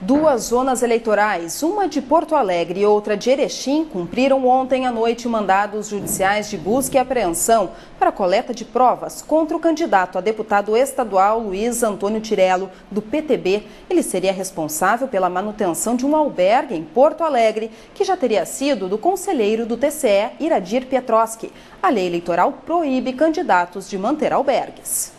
Duas zonas eleitorais, uma de Porto Alegre e outra de Erechim, cumpriram ontem à noite mandados judiciais de busca e apreensão para coleta de provas contra o candidato a deputado estadual Luiz Antônio Tirello, do PTB. Ele seria responsável pela manutenção de um albergue em Porto Alegre, que já teria sido do conselheiro do TCE, Iradir Pietroski. A lei eleitoral proíbe candidatos de manter albergues.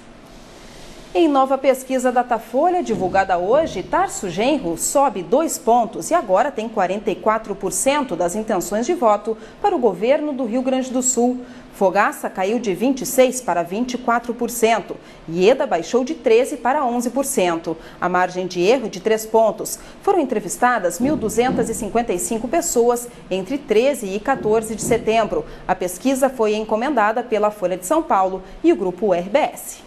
Em nova pesquisa Datafolha, divulgada hoje, Tarso Genro sobe 2 pontos e agora tem 44% das intenções de voto para o governo do Rio Grande do Sul. Fogaça caiu de 26% para 24%. Ieda baixou de 13% para 11%. A margem de erro é de 3 pontos. Foram entrevistadas 1.255 pessoas entre 13 e 14 de setembro. A pesquisa foi encomendada pela Folha de São Paulo e o grupo RBS.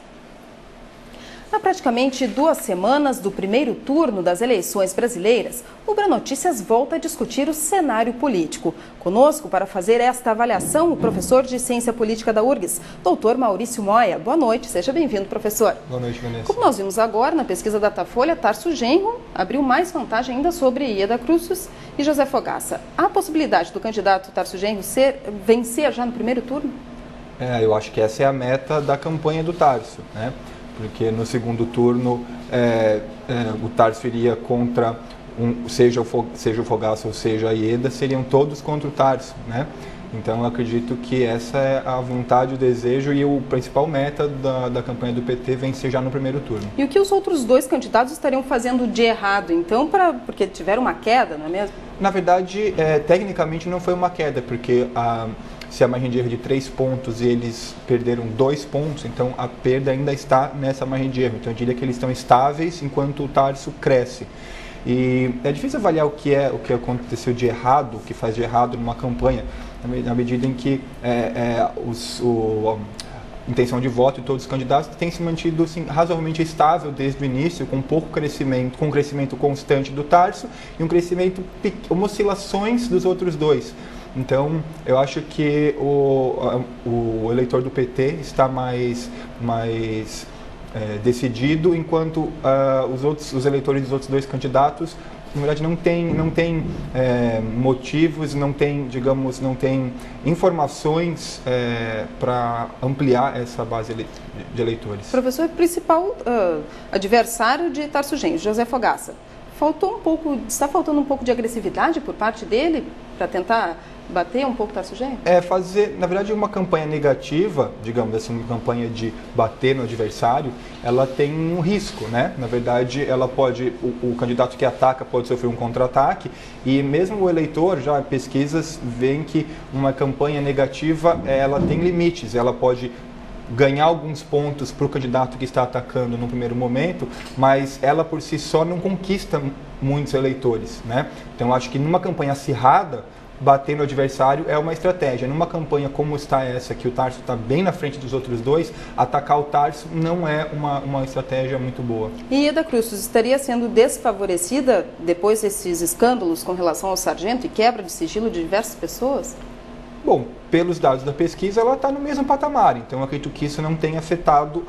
Há praticamente 2 semanas do primeiro turno das eleições brasileiras, o Bra Notícias volta a discutir o cenário político. Conosco para fazer esta avaliação, o professor de Ciência Política da URGS, doutor Maurício Moia. Boa noite, seja bem-vindo, professor. Boa noite, Vanessa. Como nós vimos agora na pesquisa Datafolha, Tarso Genro abriu mais vantagem ainda sobre Ieda Crucis e José Fogaça. Há a possibilidade do candidato Tarso Genro vencer já no primeiro turno? Eu acho que essa é a meta da campanha do Tarso, né? Porque no segundo turno o Tarso iria contra, seja o Fogaça ou seja a Ieda, seriam todos contra o Tarso, né? Então eu acredito que essa é a vontade, o desejo e o principal meta da campanha do PT vencer já no primeiro turno. E o que os outros 2 candidatos estariam fazendo de errado, então, porque tiveram uma queda, não é mesmo? Na verdade, tecnicamente não foi uma queda, porque se a margem de erro de 3 pontos e eles perderam 2 pontos, então a perda ainda está nessa margem de erro. Então eu diria que eles estão estáveis enquanto o Tarso cresce. E é difícil avaliar o que aconteceu de errado, o que faz de errado numa campanha, na medida em que a intenção de voto de todos os candidatos tem se mantido assim, razoavelmente estável desde o início, com pouco crescimento, com um crescimento constante do Tarso e um crescimento, oscilações dos outros 2. Então, eu acho que o eleitor do PT está mais decidido, enquanto os eleitores dos outros 2 candidatos, na verdade, não tem motivos, não tem informações para ampliar essa base de eleitores. Professor, o principal adversário de Tarso Genro, José Fogaça, está faltando um pouco de agressividade por parte dele para tentar bater um pouco Tarso Genro? Fazer, na verdade, uma campanha negativa, digamos assim, uma campanha de bater no adversário, ela tem um risco, né? Na verdade, o candidato que ataca pode sofrer um contra-ataque e mesmo o eleitor, já pesquisas veem que uma campanha negativa, ela tem limites, ela pode ganhar alguns pontos para o candidato que está atacando no primeiro momento, mas ela por si só não conquista muitos eleitores, né? Então, acho que numa campanha acirrada, bater no adversário é uma estratégia. Numa campanha como está essa, que o Tarso está bem na frente dos outros 2, atacar o Tarso não é uma estratégia muito boa. E Ieda Crucis estaria sendo desfavorecida depois desses escândalos com relação ao sargento e quebra de sigilo de diversas pessoas? Bom, pelos dados da pesquisa, ela está no mesmo patamar, então eu acredito que isso não tenha afetado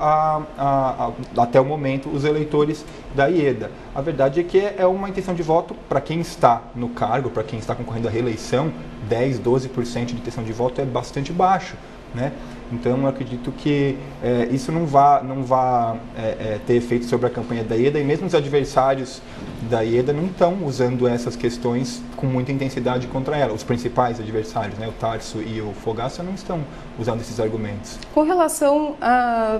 até o momento os eleitores da Ieda. A verdade é que é uma intenção de voto para quem está no cargo, para quem está concorrendo à reeleição, 10, 12% de intenção de voto é bastante baixo, né? Então eu acredito que isso não vá ter efeito sobre a campanha da Ieda, e mesmo os adversários da Ieda não estão usando essas questões com muita intensidade contra ela. Os principais adversários, né, o Tarso e o Fogaça, não estão usando esses argumentos. Com relação à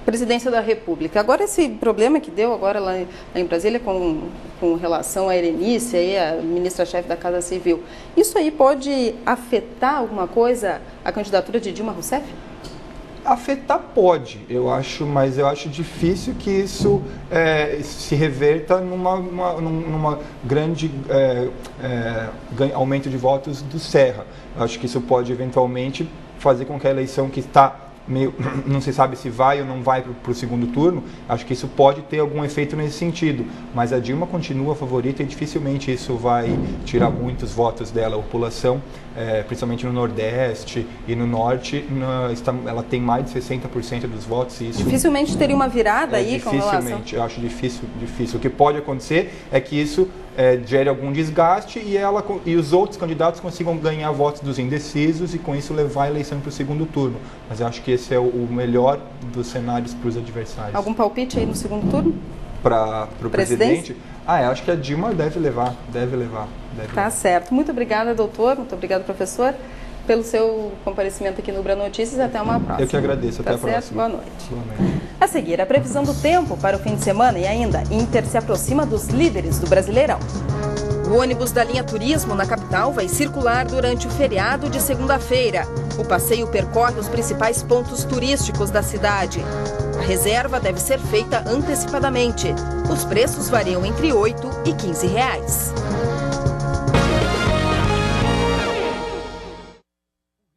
presidência da República, agora esse problema que deu agora lá em Brasília com relação à Erenice, aí, a ministra-chefe da Casa Civil, isso aí pode afetar alguma coisa a candidatura de Dilma Rousseff? Afetar pode, eu acho, mas eu acho difícil que isso se reverta numa grande aumento de votos do Serra. Eu acho que isso pode eventualmente fazer com que a eleição que está não se sabe se vai ou não vai para o segundo turno, acho que isso pode ter algum efeito nesse sentido. Mas a Dilma continua favorita e dificilmente isso vai tirar muitos votos dela. A população, principalmente no Nordeste e no Norte, ela tem mais de 60% dos votos. E isso dificilmente teria uma virada aí com relação? Dificilmente, eu acho difícil. O que pode acontecer é que isso gere algum desgaste e os outros candidatos consigam ganhar votos dos indecisos e com isso levar a eleição para o segundo turno. Mas eu acho que esse é o melhor dos cenários para os adversários. Algum palpite aí no segundo turno? Para o presidente? Eu acho que a Dilma deve levar. Tá certo. Muito obrigada, doutor. Muito obrigada, professor, pelo seu comparecimento aqui no Ubra Notícias. Até uma próxima. Eu que agradeço. Até a próxima. Boa noite. A seguir, a previsão do tempo para o fim de semana e ainda, Inter se aproxima dos líderes do Brasileirão. O ônibus da linha Turismo na capital vai circular durante o feriado de segunda-feira. O passeio percorre os principais pontos turísticos da cidade. A reserva deve ser feita antecipadamente. Os preços variam entre R$ 8 e R$ 15.